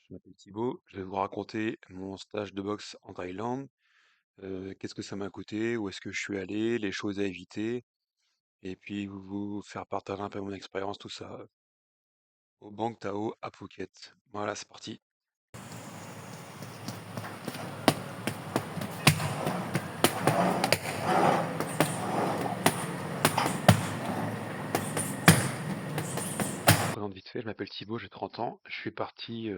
Je m'appelle Thibaut, je vais vous raconter mon stage de boxe en Thaïlande, qu'est-ce que ça m'a coûté, où est-ce que je suis allé, les choses à éviter, et puis vous faire partager un peu mon expérience, tout ça, au Bang Tao à Phuket. Voilà, c'est parti. Je me présente vite fait, je m'appelle Thibaut, j'ai 30 ans, je suis parti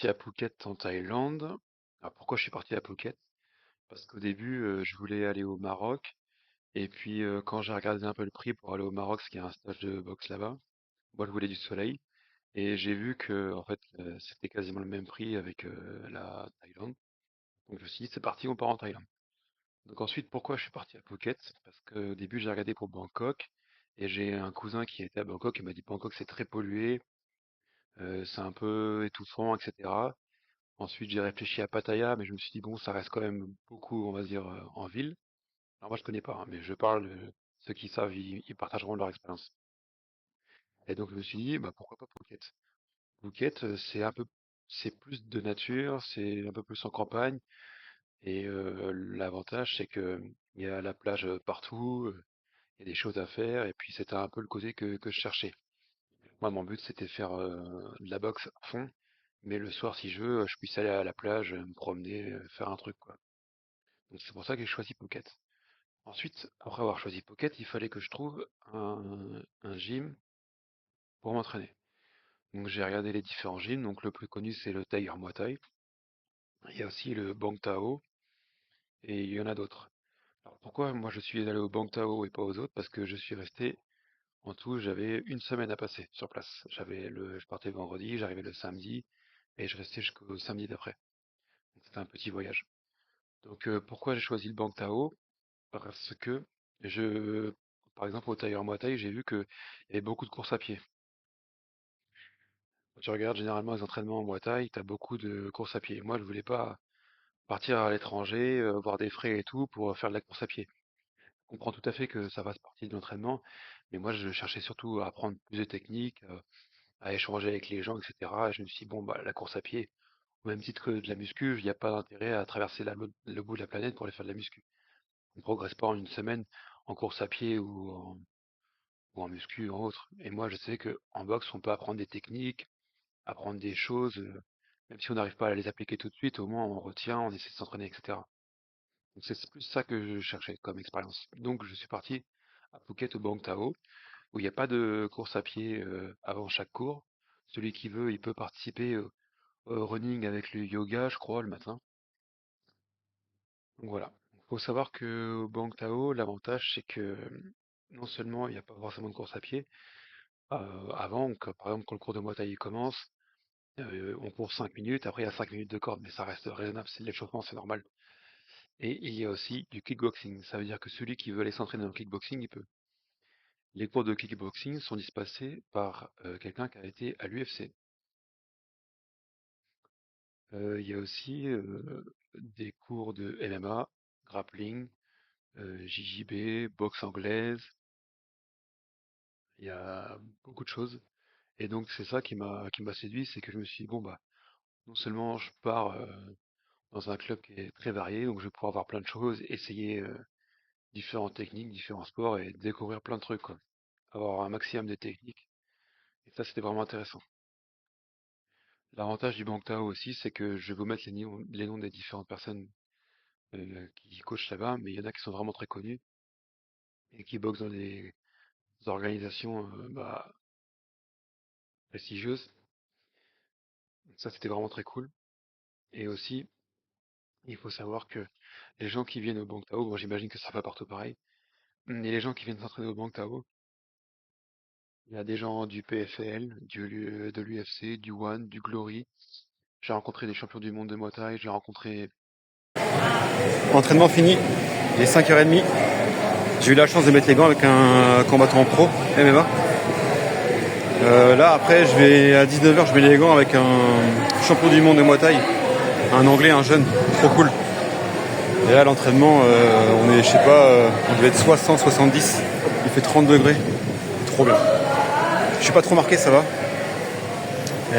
à Phuket en Thaïlande. Alors pourquoi je suis parti à Phuket? Parce qu'au début, je voulais aller au Maroc, et puis quand j'ai regardé un peu le prix pour aller au Maroc, parce qu'il y a un stage de boxe là-bas, moi je voulais du soleil. Et j'ai vu que en fait, c'était quasiment le même prix avec, la Thaïlande. Donc je me suis dit: «C'est parti, on part en Thaïlande». Donc ensuite, pourquoi je suis parti à Phuket? Parce qu'au début, j'ai regardé pour Bangkok et j'ai un cousin qui était à Bangkok, il m'a dit: «Bangkok, c'est très pollué, c'est un peu étouffant et cetera». Ensuite, j'ai réfléchi à Pattaya, mais je me suis dit: «Bon, ça reste quand même beaucoup, on va dire, en ville». Alors moi, je connais pas, hein, mais je parle, ceux qui savent, ils partageront leur expérience. Et donc je me suis dit: «Bah, pourquoi pas Phuket?» Phuket, c'est plus de nature, c'est un peu plus en campagne et l'avantage c'est que il y a la plage, partout, il y a des choses à faire et puis c'était un peu le côté que je cherchais. Moi, mon but c'était faire, de la boxe à fond, mais le soir si je veux, je puisse aller à la plage, me promener, faire un truc quoi. Donc c'est pour ça que j'ai choisi Phuket. Ensuite, après avoir choisi Phuket, il fallait que je trouve un gym pour m'entraîner. Donc j'ai regardé les différents gyms, donc le plus connu c'est le Tiger Muay Thai. Il y a aussi le Bang Tao et il y en a d'autres. Alors pourquoi moi je suis allé au Bang Tao et pas aux autres? Parce que je suis resté, en tout, j'avais une semaine à passer sur place. Je partais le vendredi, j'arrivais le samedi et je restais jusqu'au samedi d'après. Donc c'était un petit voyage. Donc pourquoi j'ai choisi le Bang Tao? Parce que je, par exemple au Tiger Muay Thai, j'ai vu qu'il y avait beaucoup de courses à pied. Quand tu regardes généralement les entraînements en Muay Thai, tu as beaucoup de courses à pied. Moi je voulais pas partir à l'étranger, avoir des frais et tout pour faire de la course à pied. Je comprends tout à fait que ça fasse partie de l'entraînement, mais moi je cherchais surtout à apprendre plus de techniques, à échanger avec les gens, etc. Et je me suis dit, bon, bah, la course à pied, au même titre que de la muscu, il n'y a pas d'intérêt à traverser le bout de la planète pour aller faire de la muscu. On ne progresse pas en une semaine en course à pied ou en muscu ou en autre. Et moi je sais que en boxe, on peut apprendre des techniques, apprendre des choses, même si on n'arrive pas à les appliquer tout de suite, au moins on retient, on essaie de s'entraîner, etc. Donc c'est plus ça que je cherchais comme expérience. Donc je suis parti à Phuket au Bang Tao, où il n'y a pas de course à pied avant chaque cours. Celui qui veut, il peut participer au running avec le yoga, je crois, le matin. Donc voilà. Il faut savoir que au Bang Tao, l'avantage c'est que non seulement il n'y a pas forcément de course à pied, avant, par exemple quand le cours de Muay Thai commence, on court 5 minutes, après il y a 5 minutes de corde, mais ça reste raisonnable, c'est de l'échauffement, c'est normal. Et il y a aussi du kickboxing, ça veut dire que celui qui veut aller s'entraîner dans le kickboxing, il peut. Les cours de kickboxing sont dispensés par quelqu'un qui a été à l'UFC. Il y a aussi des cours de MMA, grappling, JJB, boxe anglaise, il y a beaucoup de choses. Et donc c'est ça qui m'a séduit, c'est que je me suis dit, bon bah, non seulement je pars dans un club qui est très varié, donc je vais pouvoir voir plein de choses, essayer différentes techniques, différents sports et découvrir plein de trucs, quoi. Avoir un maximum de techniques. Et ça, c'était vraiment intéressant. L'avantage du Bangtao aussi, c'est que je vais vous mettre les noms des différentes personnes qui coachent là-bas, mais il y en a qui sont vraiment très connus et qui boxent dans des organisations bah, prestigieuses. Donc ça, c'était vraiment très cool. Et aussi, il faut savoir que les gens qui viennent au Bangtao, bon, j'imagine que ça va partout pareil, mais les gens qui viennent s'entraîner au Bangtao, il y a des gens du PFL, de l'UFC, du One, du Glory. J'ai rencontré des champions du monde de Muay Thai, j'ai rencontré. Entraînement fini, il est 5h30. J'ai eu la chance de mettre les gants avec un combattant pro MMA. Là après à 19h je mets les gants avec un champion du monde de Muay Thai, un anglais, un jeune, trop cool. Et là l'entraînement on est je sais pas, on devait être 60, 70, il fait 30 degrés, trop bien. Je suis pas trop marqué, ça va.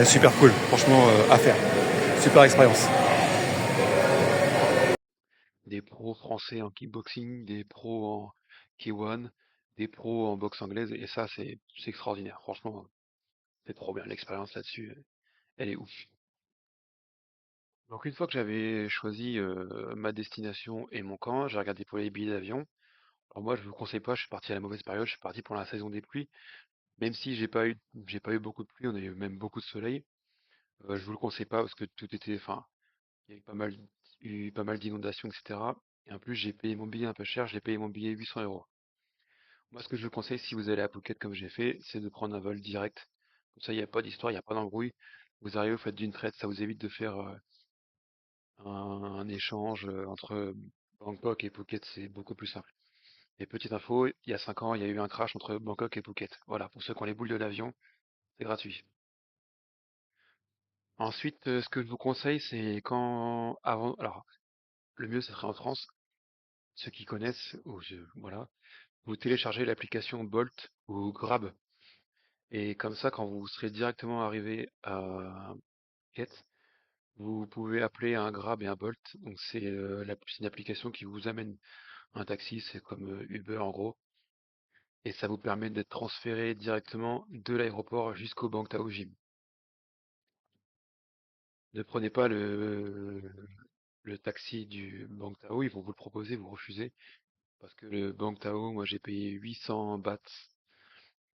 Super cool, franchement, à faire. Super expérience. Des pros français en kickboxing, des pros en K1, des pros en boxe anglaise, et ça, c'est extraordinaire. Franchement, c'est trop bien. L'expérience là-dessus, elle est ouf. Donc une fois que j'avais choisi ma destination et mon camp, j'ai regardé pour les billets d'avion. Alors moi, je vous conseille pas, je suis parti à la mauvaise période, je suis parti pour la saison des pluies. Même si j'ai pas eu beaucoup de pluie, on a eu même beaucoup de soleil. Je vous le conseille pas parce que tout était, enfin, il y a eu pas mal d'inondations, etc. Et en plus, j'ai payé mon billet un peu cher, j'ai payé mon billet 800 €. Moi, ce que je vous conseille, si vous allez à Phuket comme j'ai fait, c'est de prendre un vol direct. Comme ça, il n'y a pas d'histoire, il n'y a pas d'embrouille. Vous arrivez, vous faites d'une traite, ça vous évite de faire un échange entre Bangkok et Phuket, c'est beaucoup plus simple. Et petite info, il y a 5 ans, il y a eu un crash entre Bangkok et Phuket. Voilà, pour ceux qui ont les boules de l'avion, c'est gratuit. Ensuite, ce que je vous conseille, c'est alors, le mieux, ce serait en France. Ceux qui connaissent, voilà, vous téléchargez l'application Bolt ou Grab. Et comme ça, quand vous serez directement arrivé à Phuket, vous pouvez appeler un Grab et un Bolt. Donc c'est une application qui vous amène un taxi, c'est comme Uber en gros. Et ça vous permet d'être transféré directement de l'aéroport jusqu'au Bangtao Gym. Ne prenez pas le taxi du Bangtao, ils vont vous le proposer, vous refusez. Parce que le Bangtao, moi j'ai payé 800 bahts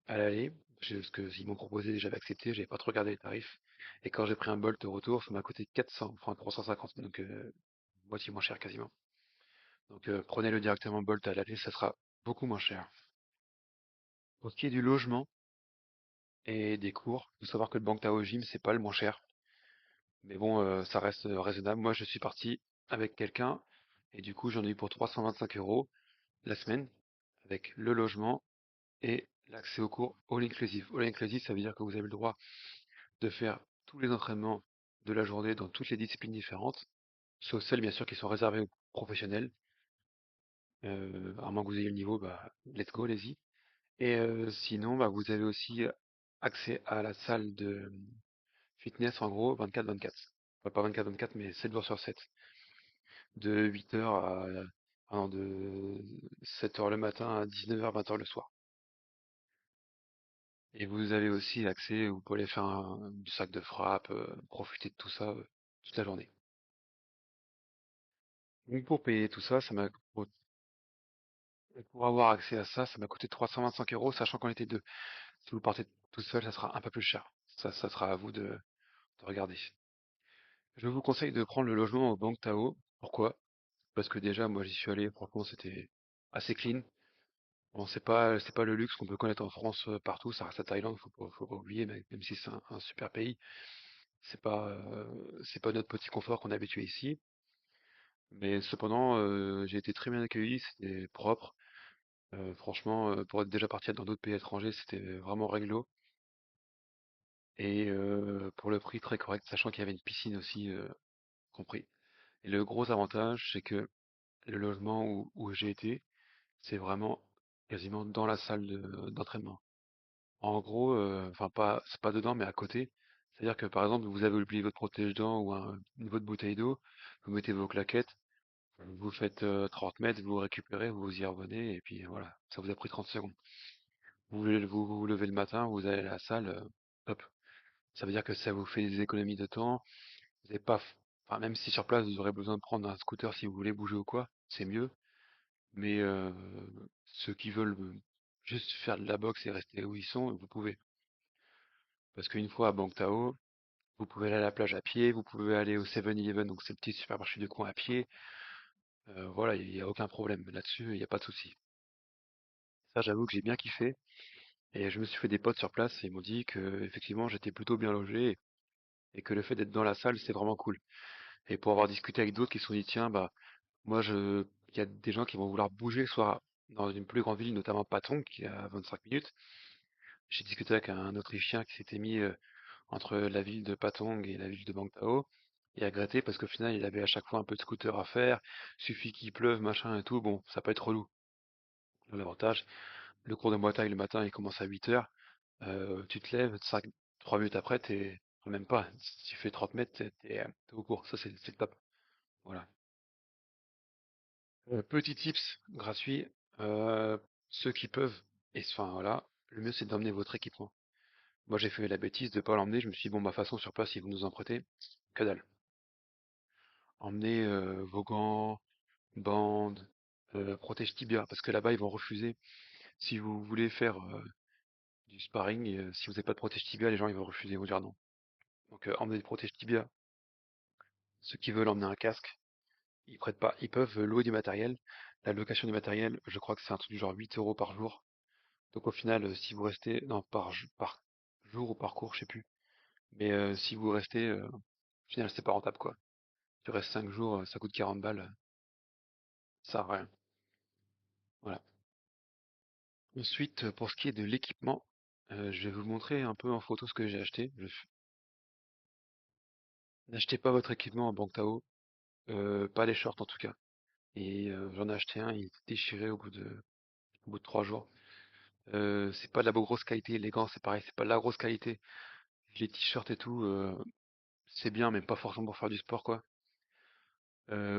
à l'aller. Ce que ils m'ont proposé, j'avais accepté, j'avais pas trop regardé les tarifs. Et quand j'ai pris un Bolt au retour, ça m'a coûté 400, enfin 350, donc moitié moins cher quasiment. Donc prenez-le directement Bolt à l'aller, ça sera beaucoup moins cher. Pour ce qui est du logement et des cours, il faut savoir que le Bangtao Gym, c'est pas le moins cher. Mais bon, ça reste raisonnable. Moi, je suis parti avec quelqu'un, et du coup, j'en ai eu pour 325 € la semaine, avec le logement et l'accès aux cours all inclusive. All inclusive, ça veut dire que vous avez le droit de faire tous les entraînements de la journée dans toutes les disciplines différentes, sauf celles bien sûr qui sont réservées aux professionnels. À moins que vous ayez le niveau, bah let's go, allez-y. Et sinon, bah, vous avez aussi accès à la salle de fitness en gros 24/24. Enfin, pas 24/24, mais 7 jours sur 7. De 8 heures non, de 7 heures le matin à 19 h 20 h le soir. Et vous avez aussi accès, vous pouvez aller faire du sac de frappe, profiter de tout ça toute la journée. Donc pour payer tout ça, pour avoir accès à ça, ça m'a coûté 325 €, sachant qu'on était deux. Si vous partez tout seul, ça sera un peu plus cher. Ça sera à vous de regarder. Je vous conseille de prendre le logement au Bang Tao. Pourquoi? Parce que déjà, moi j'y suis allé, franchement, c'était assez clean. Bon, c'est pas le luxe qu'on peut connaître en France partout, ça reste la Thaïlande, faut pas oublier, même si c'est un super pays, c'est pas notre petit confort qu'on est habitué ici. Mais cependant, j'ai été très bien accueilli, c'était propre. Franchement, pour être déjà parti dans d'autres pays étrangers, c'était vraiment réglo. Et pour le prix très correct, sachant qu'il y avait une piscine aussi compris. Et le gros avantage, c'est que le logement où j'ai été, c'est vraiment quasiment dans la salle d'entraînement. En gros, enfin pas, c'est pas dedans, mais à côté. C'est-à-dire que par exemple, vous avez oublié votre protège-dents ou votre bouteille d'eau, vous mettez vos claquettes, vous faites 30 mètres, vous récupérez, vous y revenez, et puis voilà, ça vous a pris 30 secondes. Vous levez le matin, vous allez à la salle, hop. Ça veut dire que ça vous fait des économies de temps. Vous avez pas, enfin même si sur place vous aurez besoin de prendre un scooter si vous voulez bouger ou quoi, c'est mieux. Mais ceux qui veulent juste faire de la boxe et rester où ils sont, vous pouvez. Parce qu'une fois à Bangtao, vous pouvez aller à la plage à pied, vous pouvez aller au 7-Eleven, donc c'est le petit supermarché du coin à pied. Voilà, il n'y a aucun problème là-dessus, il n'y a pas de souci. Ça, j'avoue que j'ai bien kiffé. Et je me suis fait des potes sur place et ils m'ont dit que effectivement j'étais plutôt bien logé et que le fait d'être dans la salle, c'est vraiment cool. Et pour avoir discuté avec d'autres qui se sont dit, tiens, bah, il y a des gens qui vont vouloir bouger, soit dans une plus grande ville, notamment Patong, qui est à 25 minutes. J'ai discuté avec un Autrichien qui s'était mis entre la ville de Patong et la ville de Bangtao et à gratter parce qu'au final, il avait à chaque fois un peu de scooter à faire. Suffit qu'il pleuve, machin et tout. Bon, ça peut être relou. L'avantage, le cours de Muay Thai le matin, il commence à 8 heures. Tu te lèves, 3 minutes après, Enfin, même pas, si tu fais 30 mètres, t'es au cours, ça c'est le top. Voilà. Petit tips gratuit, euh, ceux qui peuvent, et enfin voilà, le mieux c'est d'emmener votre équipement. Moi j'ai fait la bêtise de pas l'emmener, je me suis dit bon ma façon sur place ils vont nous en prêter, que dalle. Emmenez vos gants, bandes, protège tibia, parce que là-bas ils vont refuser. Si vous voulez faire du sparring, si vous n'avez pas de protège tibia, les gens ils vont refuser, ils vont dire non. Donc emmenez des protège tibia. Ceux qui veulent emmener un casque, ils prêtent pas. Ils peuvent louer du matériel. La location du matériel, je crois que c'est un truc du genre 8 euros par jour. Donc au final, si vous restez, non, par jour ou par cours, je sais plus. Mais si vous restez, au final, c'est pas rentable, quoi. Tu restes 5 jours, ça coûte 40 balles, ça sert à rien. Voilà. Ensuite, pour ce qui est de l'équipement, je vais vous montrer un peu en photo ce que j'ai acheté. N'achetez pas votre équipement en banque Tao, pas les shorts en tout cas. Et j'en ai acheté un, il était déchiré au bout de 3 jours. C'est pas de la grosse qualité, les gants c'est pareil, c'est pas de la grosse qualité. Les t-shirts et tout, c'est bien, mais pas forcément pour faire du sport quoi.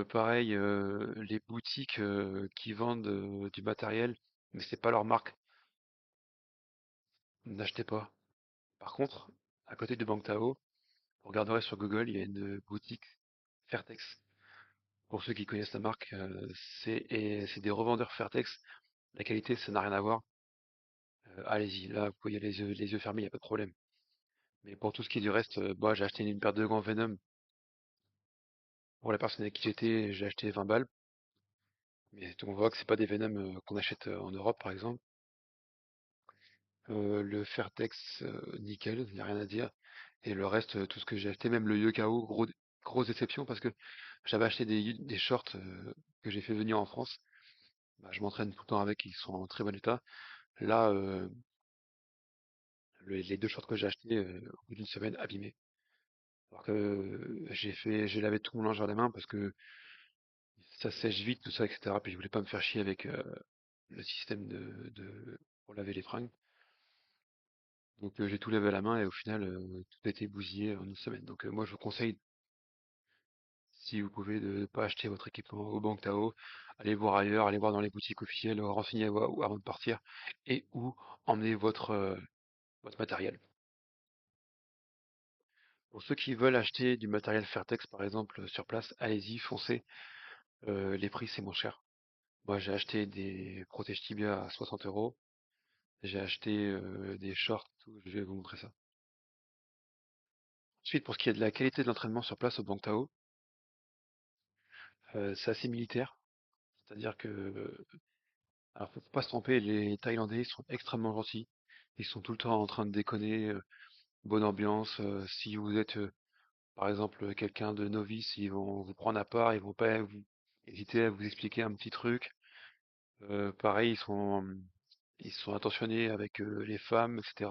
Pareil, les boutiques qui vendent du matériel, mais c'est pas leur marque, n'achetez pas. Par contre, à côté de Bangtao, vous regarderez sur Google, il y a une boutique Fairtex. Pour ceux qui connaissent la marque, c'est des revendeurs Fairtex. La qualité, ça n'a rien à voir. Allez-y, là, vous pouvez y aller les yeux fermés, il n'y a pas de problème. Mais pour tout ce qui est du reste, moi j'ai acheté une paire de gants Venom. Pour la personne avec qui j'étais, j'ai acheté 20 balles. Mais on voit que c'est pas des Venom qu'on achète en Europe, par exemple. Le Fairtex, nickel, il n'y a rien à dire. Et le reste, tout ce que j'ai acheté, même le Yokao, grosse déception parce que j'avais acheté des shorts que j'ai fait venir en France. Bah, je m'entraîne tout le temps avec, ils sont en très bon état. Là, les deux shorts que j'ai achetés, au bout d'une semaine, abîmés. Alors que j'ai lavé tout mon linge à la main parce que ça sèche vite, tout ça, etc. Puis je voulais pas me faire chier avec le système pour laver les fringues. Donc j'ai tout lavé à la main et au final tout a été bousillé en une semaine. Donc moi je vous conseille, si vous pouvez, de ne pas acheter votre équipement au Bank Tao, allez voir ailleurs, allez voir dans les boutiques officielles, renseignez-vous avant de partir et ou emmenez votre matériel. Pour ceux qui veulent acheter du matériel Fairtex par exemple sur place, allez-y, foncez. Les prix c'est moins cher. Moi j'ai acheté des protège tibia à 60 euros. J'ai acheté des shorts, tout, je vais vous montrer ça. Ensuite, pour ce qui est de la qualité de l'entraînement sur place au Bank Tao, c'est assez militaire. C'est-à-dire que, alors faut pas se tromper, les Thaïlandais sont extrêmement gentils. Ils sont tout le temps en train de déconner, bonne ambiance. Si vous êtes, par exemple, quelqu'un de novice, ils vont vous prendre à part, ils vont pas hésiter à vous expliquer un petit truc. Pareil, ils sont attentionnés avec les femmes, etc.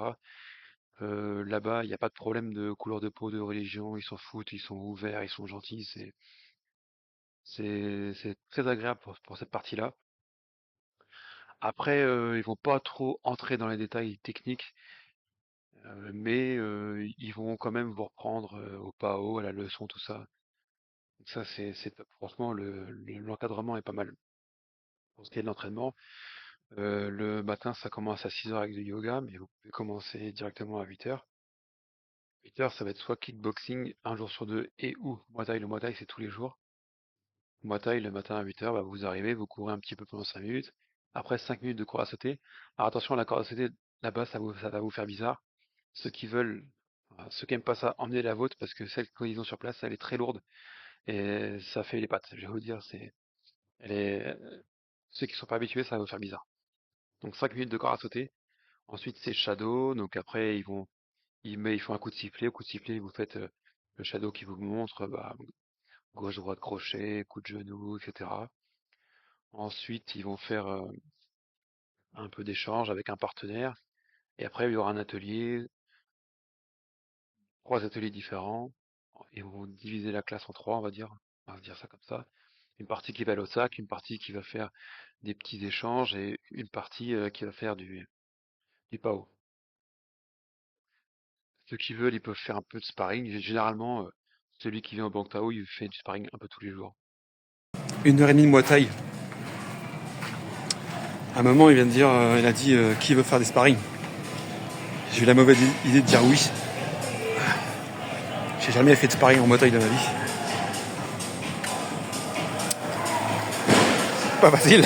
Là-bas, il n'y a pas de problème de couleur de peau, de religion, ils s'en foutent, ils sont ouverts, ils sont gentils, c'est très agréable pour cette partie-là. Après, ils vont pas trop entrer dans les détails techniques, mais ils vont quand même vous reprendre au PAO, à la leçon, tout ça. Donc ça, c'est top. Franchement, l'encadrement est pas mal. Pour ce qui est de l'entraînement, le matin, ça commence à 6 heures avec du yoga, mais vous pouvez commencer directement à 8 heures. 8 heures, ça va être soit kickboxing un jour sur deux et ou Muay Thai. Le Muay Thai, c'est tous les jours. Muay Thai, le matin à 8 heures, bah, vous arrivez, vous courez un petit peu pendant 5 minutes. Après 5 minutes de course à sauter. Alors attention, la corde à sauter, là-bas, ça va vous faire bizarre. Ceux qui veulent, enfin, ceux qui aiment pas ça, emmenez la vôtre parce que celle qu'ils ont sur place, elle est très lourde et ça fait les pattes. Je vais vous dire, elle est, ceux qui sont pas habitués, ça va vous faire bizarre. Donc 5 minutes de corde à sauter. Ensuite, c'est shadow. Donc après, ils font un coup de sifflet. Au coup de sifflet, vous faites le shadow qui vous montre, bah, gauche, droite, crochet, coup de genou, etc. Ensuite, ils vont faire un peu d'échange avec un partenaire. Et après, il y aura un atelier, 3 ateliers différents. Et on va diviser la classe en trois, on va dire. On va se dire ça comme ça. Une partie qui va aller au sac, une partie qui va faire des petits échanges et une partie qui va faire du PAO. ceux qui veulent, ils peuvent faire un peu de sparring. Généralement, celui qui vient au Bang Tao, il fait du sparring un peu tous les jours. 1 heure et demie de Muay Thai. À un moment, il vient de dire, il a dit qui veut faire des sparring. J'ai eu la mauvaise idée de dire oui. J'ai jamais fait de sparring en Muay Thai de ma vie. Pas facile.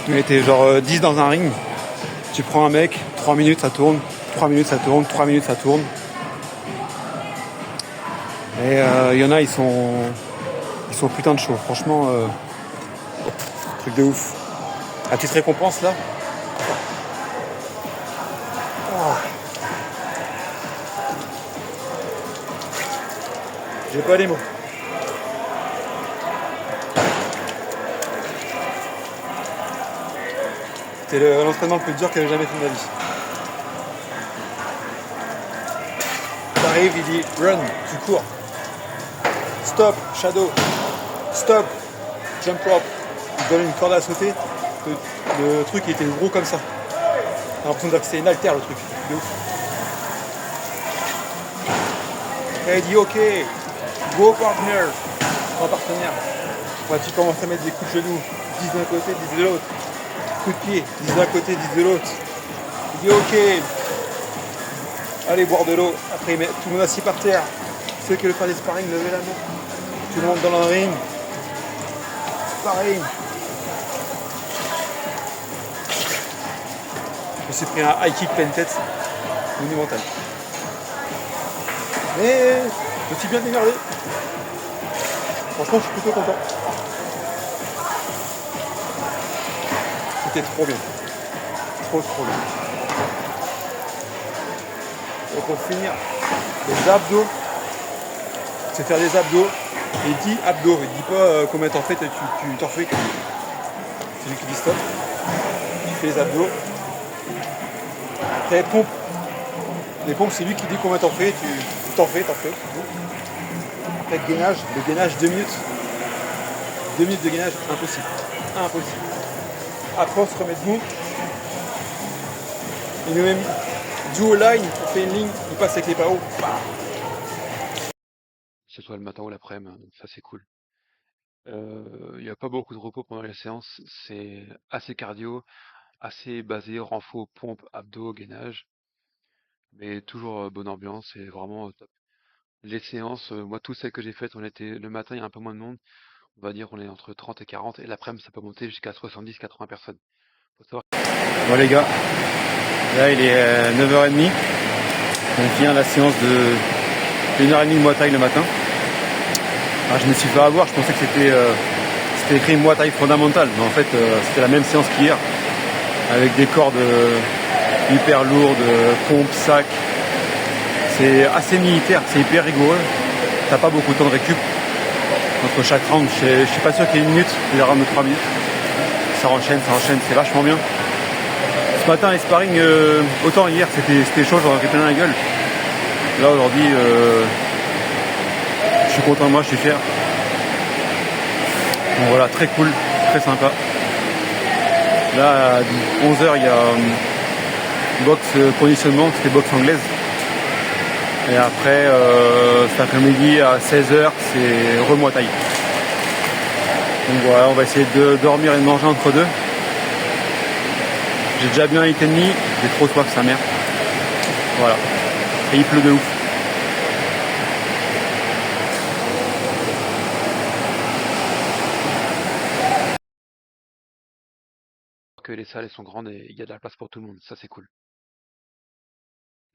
On était genre 10 dans un ring. Tu prends un mec, 3 minutes ça tourne, 3 minutes ça tourne, 3 minutes ça tourne. Et il y en a, ils sont putain de chauds. Franchement, truc de ouf. La petite récompense là. Oh. J'ai pas les mots. C'était l'entraînement le plus dur que j'ai jamais fait de ma vie. T'arrives, il dit run, tu cours. Stop, shadow. Stop, jump rope. Il te donne une corde à sauter. Le truc il était gros comme ça. T'as l'impression que c'est une haltère le truc. De ouf. Et il dit ok, go partner. Mon partenaire. Ouais, tu commences à mettre des coups de genoux. 10 d'un côté, 10 de l'autre. Coup de pied, 10 d'un côté, 10 de l'autre. Il dit ok. Allez boire de l'eau. Après il met tout le monde assis par terre. Ceux qui veulent faire des sparring, levez la main. Tout le monde dans le ring. Sparring. Je me suis pris un high kick pleine tête monumental. Mais je me suis bien démerdé. Franchement, je suis plutôt content. C'était trop bien. Trop bien. Et pour finir, les abdos. C'est faire des abdos. Et il dit abdos. Il dit pas combien t'en fais, tu t'en fais. C'est lui qui dit stop. Tu fais les abdos. Après, pompe. Les pompes, c'est lui qui dit combien t'en fais, tu t'en fais. Après, le gainage 2 minutes. 2 minutes de gainage, impossible. Après, on se remet debout. Il nous met duo line, on fait une ligne, il passe avec les pas hauts. Que ce soit le matin ou l'après-midi, ça c'est cool. Il n'y a pas beaucoup de repos pendant les séances, c'est assez cardio, assez basé, renfo, pompe, abdos, gainage, mais toujours bonne ambiance et vraiment top. Les séances, moi toutes celles que j'ai faites, on était le matin, il y a un peu moins de monde, on va dire on est entre 30 et 40, et l'après-midi ça peut monter jusqu'à 70-80 personnes. Faut savoir. Bon les gars, là il est 9h30. On vient la séance de 1 heure et demie de Muay Thai le matin. Alors, je me suis fait avoir, je pensais que c'était écrit Muay Thai fondamental, mais en fait c'était la même séance qu'hier, avec des cordes hyper lourdes, pompes, sacs. C'est assez militaire, c'est hyper rigoureux. T'as pas beaucoup de temps de récup entre chaque round. Je suis pas sûr qu'il y ait 1 minute, il y a des rounds de 3 minutes. Ça enchaîne, c'est vachement bien. Ce matin les sparring, autant hier c'était chaud, j'aurais pris plein la gueule. Là aujourd'hui, je suis content de moi, je suis fier. Donc voilà, très cool, très sympa. Là à 11h il y a boxe conditionnement, c'était boxe anglaise. Et après cet après-midi à 16h c'est Muay Thai. Donc voilà, on va essayer de dormir et de manger entre deux. J'ai déjà bu un litre et demi, j'ai trop soif sa mère. Voilà. Et il pleut de ouf. Que les salles elles sont grandes et il y a de la place pour tout le monde, ça c'est cool.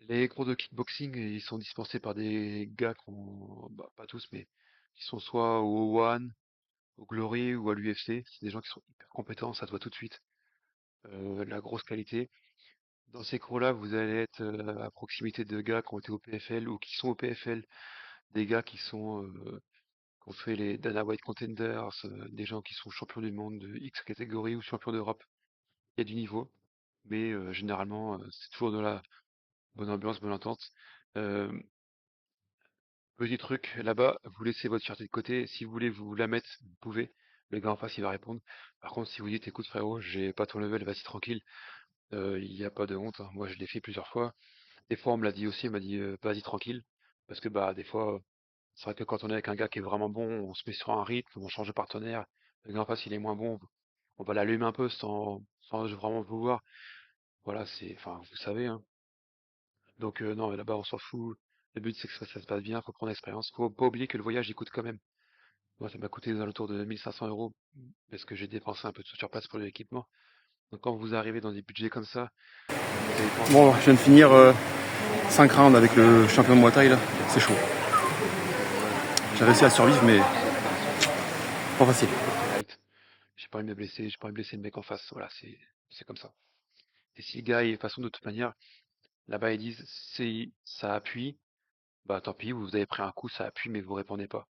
Les cours de kickboxing, ils sont dispensés par des gars qui ont, bah, pas tous, mais qui sont soit au One, au Glory ou à l'UFC. C'est des gens qui sont hyper compétents, ça se voit tout de suite. La grosse qualité. Dans ces cours-là, vous allez être à proximité de gars qui ont été au PFL ou qui sont au PFL, des gars qui ont fait les Dana White Contenders, des gens qui sont champions du monde de X catégorie ou champions d'Europe. Il y a du niveau, mais généralement, c'est toujours de la bonne ambiance, bonne entente. Euh, Petit truc, là-bas, vous laissez votre fierté de côté. Si vous voulez vous la mettre, vous pouvez. Le gars en face, il va répondre. Par contre, si vous dites, écoute frérot, j'ai pas ton level, vas-y tranquille, il n'y a pas de honte, hein. Moi, je l'ai fait plusieurs fois. Des fois, on me l'a dit aussi, on m'a dit vas-y tranquille, parce que bah des fois, c'est vrai que quand on est avec un gars qui est vraiment bon, on se met sur un rythme, on change de partenaire. Le gars en face, il est moins bon, on va l'allumer un peu sans vraiment le vouloir. Voilà, enfin, vous savez, hein. Donc non, là-bas, on s'en fout. Le but, c'est que ça se passe bien, faut prendre l'expérience. Faut pas oublier que le voyage, il coûte quand même. Moi, ça m'a coûté aux alentours de 1 500 € parce que j'ai dépensé un peu de sur place pour l'équipement. Donc quand vous arrivez dans des budgets comme ça, vous avez pas envie de Bon, je viens de dépenser finir trop. 5 rounds avec le champion de Muay Thai là. C'est chaud. Ouais, J'ai réussi à moi, survivre, mais pas facile. j'ai pris light. J'ai pas envie de me blesser, j'ai pas envie de blesser le mec en face. Voilà, c'est comme ça. Et si le gars, de toute façon, de toute manière, là-bas, ils disent, ça appuie, bah tant pis, vous avez pris un coup, ça appuie, mais vous répondez pas.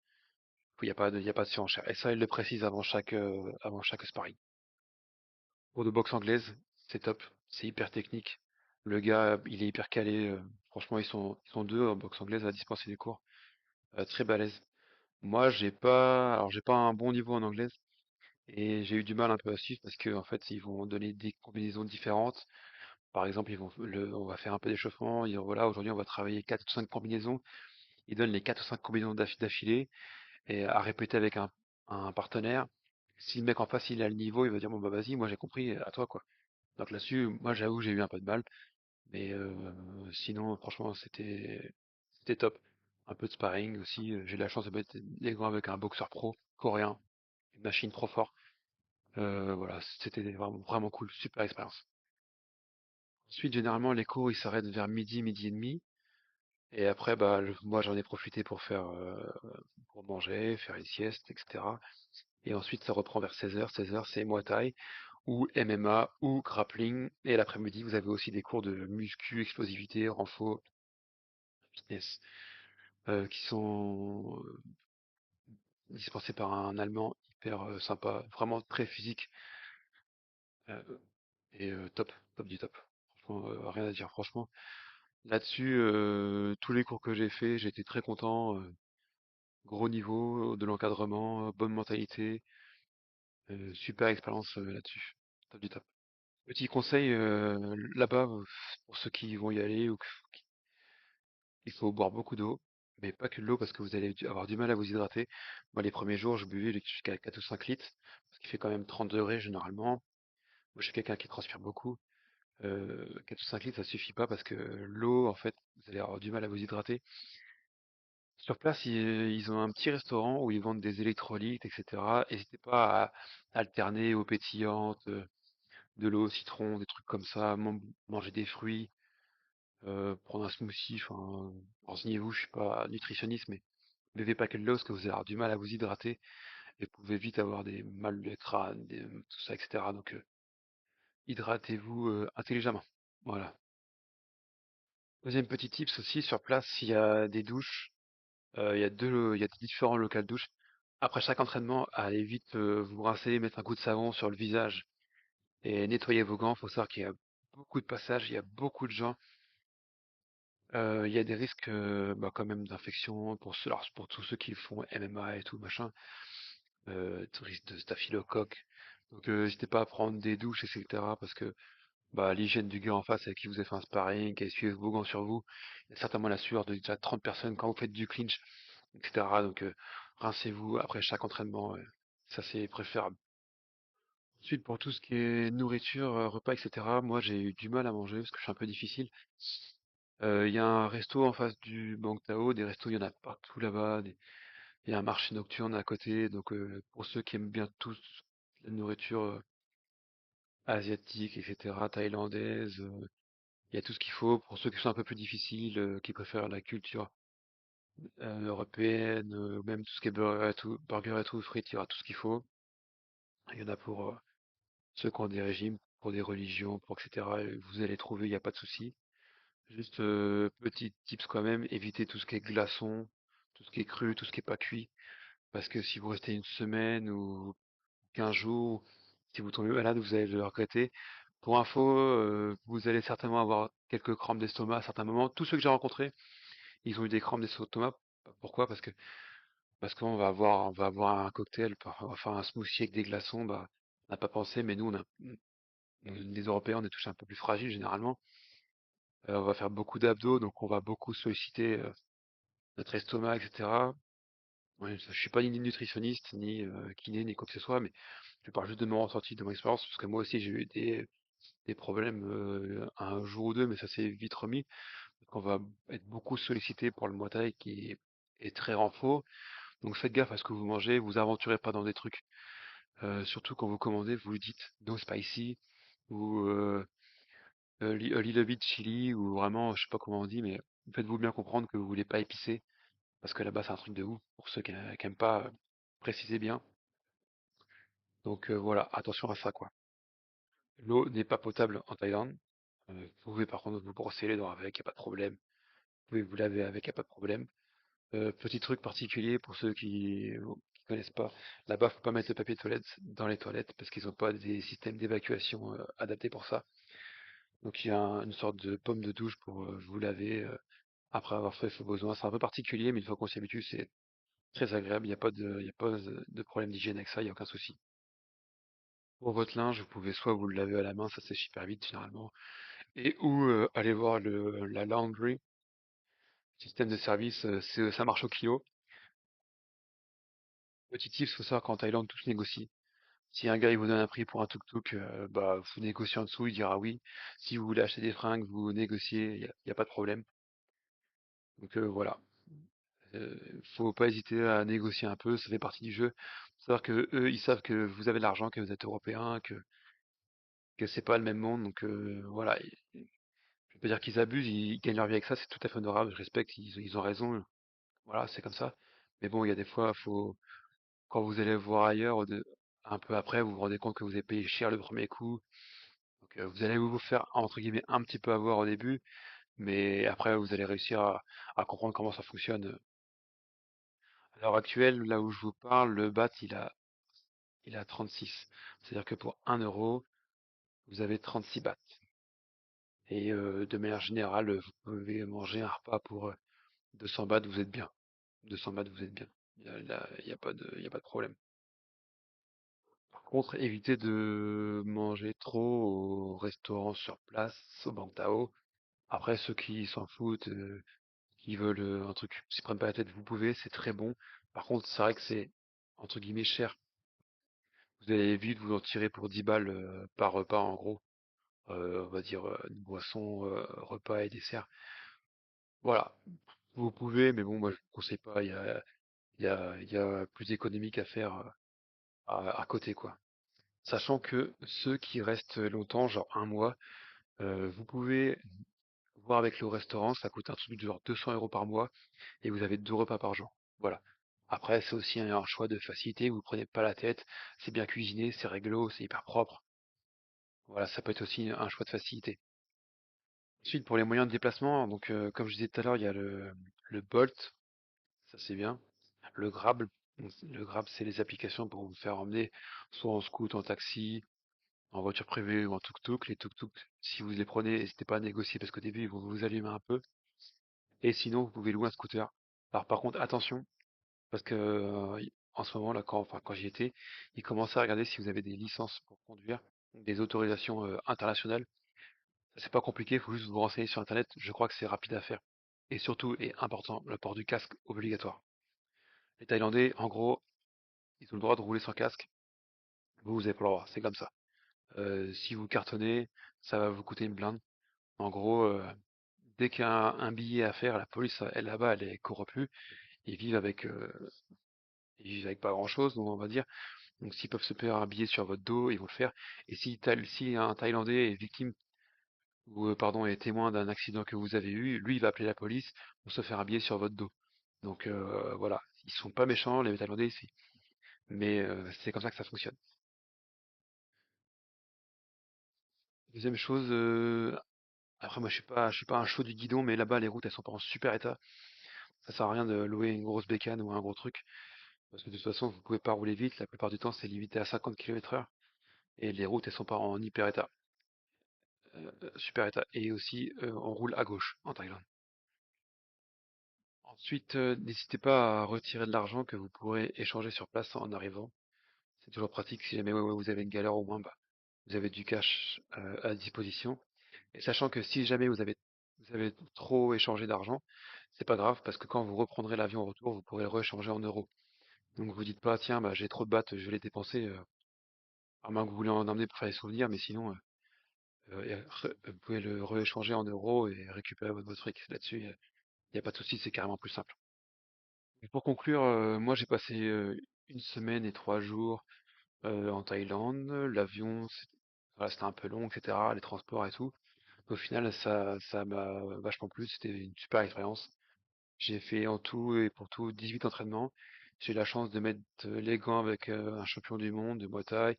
Y a pas de surenchère. Et ça, ils le précisent avant chaque sparring. Cours de boxe anglaise, c'est top, c'est hyper technique. Le gars, il est hyper calé. Franchement, ils sont deux en boxe anglaise à dispenser des cours. Très balèze. Moi, j'ai pas un bon niveau en anglaise et j'ai eu du mal un peu à suivre parce que en fait, ils vont donner des combinaisons différentes. Par exemple, on va faire un peu d'échauffement. Ils disent, voilà, aujourd'hui, on va travailler 4 ou 5 combinaisons. Ils donnent les 4 ou 5 combinaisons d'affilée et à répéter avec un partenaire. Si le mec en face, il a le niveau, il va dire, bon, bah, vas-y, moi, j'ai compris, à toi, quoi. Donc là-dessus, moi, j'avoue, j'ai eu un peu de mal. Mais sinon, franchement, c'était top. Un peu de sparring aussi. J'ai eu la chance de mettre des gants avec un boxeur pro coréen, une machine trop fort. Voilà, c'était vraiment cool, super expérience. Ensuite, généralement, les cours ils s'arrêtent vers midi, midi et demi. Et après, bah, moi, j'en ai profité pour manger, faire une sieste, etc. Et ensuite, ça reprend vers 16h. 16h, c'est Muay Thai ou MMA ou grappling. Et l'après-midi, vous avez aussi des cours de muscu, explosivité, renfo, fitness. Qui sont dispensés par un Allemand hyper sympa, vraiment très physique euh, et top du top. Franchement, rien à dire. Franchement, là-dessus, tous les cours que j'ai fait, j'étais très content. Gros niveau de l'encadrement, bonne mentalité, super expérience là-dessus. Top du top. Petit conseil là-bas pour ceux qui vont y aller il faut boire beaucoup d'eau, mais pas que de l'eau parce que vous allez avoir du mal à vous hydrater. Moi, les premiers jours, je buvais jusqu'à 4 ou 5 litres, parce qu'il fait quand même 30 degrés généralement. Moi, je suis quelqu'un qui transpire beaucoup. 4 ou 5 litres, ça suffit pas parce que l'eau, en fait, vous allez avoir du mal à vous hydrater. Sur place, ils ont un petit restaurant où ils vendent des électrolytes, etc. N'hésitez pas à alterner eau pétillante, de l'eau au citron, des trucs comme ça, manger des fruits, prendre un smoothie, enfin, renseignez-vous, je suis pas nutritionniste, mais buvez pas que de l'eau parce que vous allez avoir du mal à vous hydrater et vous pouvez vite avoir des mal de crâne, tout ça, etc. Donc hydratez-vous intelligemment. Voilà. Deuxième petit tips aussi, sur place, il y a des douches, il y a des différents locaux de douche. Après chaque entraînement, allez vite vous rincer, mettre un coup de savon sur le visage et nettoyer vos gants. Il faut savoir qu'il y a beaucoup de passages, il y a beaucoup de gens. Il y a des risques bah, quand même d'infection alors, pour tous ceux qui font MMA et tout machin. Risque de staphylocoque. Donc n'hésitez pas à prendre des douches, etc. Parce que bah, l'hygiène du gars en face avec qui vous avez fait un sparring, qui a essuyé vos gants sur vous, il y a certainement la sueur de déjà 30 personnes quand vous faites du clinch, etc. Donc rincez-vous après chaque entraînement, ça c'est préférable. Ensuite, pour tout ce qui est nourriture, repas, etc., moi j'ai eu du mal à manger parce que je suis un peu difficile. Il y a un resto en face du Bang Tao, des restos, il y en a partout là-bas, il y a un marché nocturne à côté, donc pour ceux qui aiment bien tous la nourriture asiatique, etc., thaïlandaise, il y a tout ce qu'il faut. Pour ceux qui sont un peu plus difficiles, qui préfèrent la culture européenne, même tout ce qui est burger et tout, frites, il y aura tout ce qu'il faut. Il y en a pour ceux qui ont des régimes, pour des religions, pour etc. Vous allez trouver, il n'y a pas de souci. Juste petit tips quand même, évitez tout ce qui est glaçon, tout ce qui est cru, tout ce qui est pas cuit. Parce que si vous restez une semaine ou 15 jours, si vous tombez malade, vous allez le regretter. Pour info, vous allez certainement avoir quelques crampes d'estomac à certains moments. Tous ceux que j'ai rencontrés, ils ont eu des crampes d'estomac. Pourquoi? Parce on va avoir un cocktail, on va faire un smoothie avec des glaçons. Bah, on n'a pas pensé, mais nous, les Européens, on est tous un peu plus fragiles généralement. On va faire beaucoup d'abdos, donc on va beaucoup solliciter notre estomac, etc. Ouais, je suis pas ni nutritionniste, ni kiné, ni quoi que ce soit, mais je parle juste de mon ressenti, de mon expérience, parce que moi aussi j'ai eu des problèmes un jour ou deux, mais ça s'est vite remis. Donc on va être beaucoup sollicité pour le Muay Thai qui est très renfort. Donc faites gaffe à ce que vous mangez, vous aventurez pas dans des trucs. Surtout quand vous commandez, vous lui dites no spicy ou a little bit chili ou vraiment, je sais pas comment on dit, mais faites-vous bien comprendre que vous voulez pas épicé parce que là-bas c'est un truc de ouf pour ceux qui aiment pas préciser bien. Donc voilà, attention à ça quoi. L'eau n'est pas potable en Thaïlande. Vous pouvez par contre vous brosser les dents avec, y a pas de problème. Vous pouvez vous laver avec, y a pas de problème. Petit truc particulier pour ceux qui connaissent pas, là-bas faut pas mettre le papier de toilette dans les toilettes parce qu'ils ont pas des systèmes d'évacuation adaptés pour ça. Donc il y a une sorte de pomme de douche pour vous laver après avoir fait vos besoins. C'est un peu particulier, mais une fois qu'on s'y habitue, c'est très agréable. Il y a pas de problème d'hygiène avec ça, il n'y a aucun souci. Pour votre linge, vous pouvez soit vous le laver à la main, ça sèche super vite généralement, et ou aller voir la laundry, système de service, ça marche au kilo. Petit tip, faut savoir qu'en Thaïlande, tout se négocie. Si un gars il vous donne un prix pour un tuk-tuk, bah vous négociez en dessous, il dira oui. Si vous voulez acheter des fringues, vous négociez, y a pas de problème. Donc voilà. Faut pas hésiter à négocier un peu, ça fait partie du jeu. Faut savoir que eux, ils savent que vous avez de l'argent, que vous êtes européen, que c'est pas le même monde, donc voilà. Je vais pas dire qu'ils abusent, ils gagnent leur vie avec ça, c'est tout à fait honorable, je respecte, ils ont raison, voilà, c'est comme ça. Mais bon, il y a des fois, quand vous allez voir ailleurs, un peu après, vous vous rendez compte que vous avez payé cher le premier coup, donc vous allez vous faire, entre guillemets, un petit peu avoir au début, mais après, vous allez réussir à comprendre comment ça fonctionne. À l'heure actuelle, là où je vous parle, le BAT, il a 36. C'est-à-dire que pour 1 euro, vous avez 36 bahts. Et de manière générale, vous pouvez manger un repas pour 200 bahts, vous êtes bien. 200 bahts, vous êtes bien. Il y a pas de problème. Par contre, évitez de manger trop au restaurant sur place, au Bang Tao. Après, ceux qui s'en foutent, qui veulent un truc, s'y prennent pas la tête, vous pouvez, c'est très bon. Par contre, c'est vrai que c'est, entre guillemets, cher. Vous allez vite vous en tirer pour 10 balles par repas, en gros. On va dire une boisson, repas et dessert. Voilà, vous pouvez, mais bon, moi je vous conseille pas. Il y a plus économique à faire à côté, quoi. Sachant que ceux qui restent longtemps, genre un mois, vous pouvez voir avec le restaurant, ça coûte un truc de genre 200 euros par mois et vous avez 2 repas par jour. Voilà. Après, c'est aussi un choix de facilité, vous prenez pas la tête, c'est bien cuisiné, c'est réglo, c'est hyper propre. Voilà, ça peut être aussi un choix de facilité. Ensuite, pour les moyens de déplacement, donc comme je disais tout à l'heure, il y a le Bolt, ça c'est bien. Le Grab, donc, le Grab c'est les applications pour vous faire emmener soit en scoot, en taxi, en voiture privée ou en tuk-tuk. Les tuk-tuk, si vous les prenez, n'hésitez pas à négocier parce qu'au début ils vont vous allumer un peu. Et sinon, vous pouvez louer un scooter. Alors par contre, attention, parce que en ce moment là, quand j'y étais, ils commençaient à regarder si vous avez des licences pour conduire, des autorisations internationales. C'est pas compliqué, il faut juste vous renseigner sur internet, je crois que c'est rapide à faire. Et surtout, et important, le port du casque obligatoire. Les Thaïlandais, en gros, ils ont le droit de rouler sans casque, vous avez pas le droit, c'est comme ça. Si vous cartonnez, ça va vous coûter une blinde. En gros, dès qu'il y a un billet à faire, la police, elle là-bas, elle est corrompue, ils vivent avec, ils vivent avec pas grand-chose, donc on va dire. Donc s'ils peuvent se faire un billet sur votre dos, ils vont le faire. Et si un Thaïlandais est victime ou pardon, est témoin d'un accident que vous avez eu, lui il va appeler la police pour se faire un billet sur votre dos. Donc voilà, ils sont pas méchants les Thaïlandais ici, mais c'est comme ça que ça fonctionne. Deuxième chose, après moi je suis pas un chaud du guidon, mais là-bas les routes elles sont pas en super état. Ça sert à rien de louer une grosse bécane ou un gros truc, parce que de toute façon vous pouvez pas rouler vite. La plupart du temps c'est limité à 50 km/h et les routes elles sont pas en hyper état, super état. Et aussi on roule à gauche en Thaïlande. Ensuite, n'hésitez pas à retirer de l'argent que vous pourrez échanger sur place en arrivant. C'est toujours pratique si jamais ouais, vous avez une galère au moins, bah, vous avez du cash à disposition. Et sachant que si jamais vous vous avez trop échangé d'argent, c'est pas grave parce que quand vous reprendrez l'avion au retour, vous pourrez le réchanger en euros. Donc vous dites pas, tiens, bah, j'ai trop de bahts, je vais les dépenser, à moins que vous voulez en emmener pour faire des souvenirs, mais sinon, vous pouvez le rééchanger en euros et récupérer votre fric. Là-dessus, il n'y a pas de souci, c'est carrément plus simple. Et pour conclure, moi j'ai passé une semaine et 3 jours en Thaïlande. L'avion, voilà, c'était un peu long, etc. Les transports et tout. Au final, ça m'a vachement plu. C'était une super expérience. J'ai fait en tout et pour tout 18 entraînements. J'ai eu la chance de mettre les gants avec un champion du monde de Muay Thai,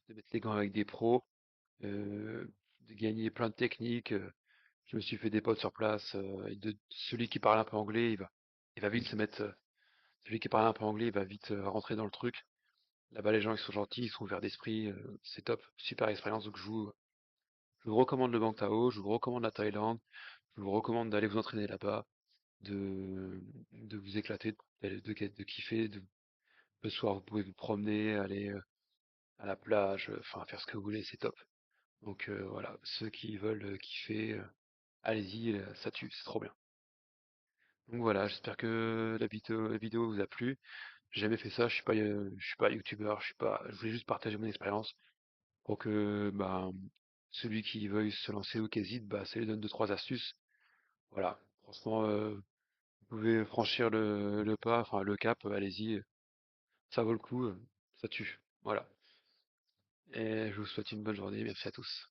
de mettre les gants avec des pros, euh, de gagner plein de techniques. Je me suis fait des potes sur place. Et celui qui parle un peu anglais, il va vite se mettre. Celui qui parle un peu anglais, il va vite rentrer dans le truc. Là-bas, les gens ils sont gentils, ils sont ouverts d'esprit. C'est top, super expérience. Donc je vous recommande le Bang Tao, je vous recommande la Thaïlande, je vous recommande d'aller vous entraîner là-bas, de vous éclater, de kiffer. Le soir, vous pouvez vous promener, aller à la plage, enfin faire ce que vous voulez, c'est top. Donc voilà, ceux qui veulent kiffer, allez-y, ça tue, c'est trop bien. Donc voilà, j'espère que la vidéo vous a plu. J'ai jamais fait ça, je suis pas youtubeur, je voulais juste partager mon expérience pour que celui qui veuille se lancer ou qui hésite, ça lui donne deux trois astuces. Voilà, franchement, vous pouvez franchir le pas, enfin le cap, allez-y, ça vaut le coup, ça tue. Voilà. Et je vous souhaite une bonne journée, merci à tous.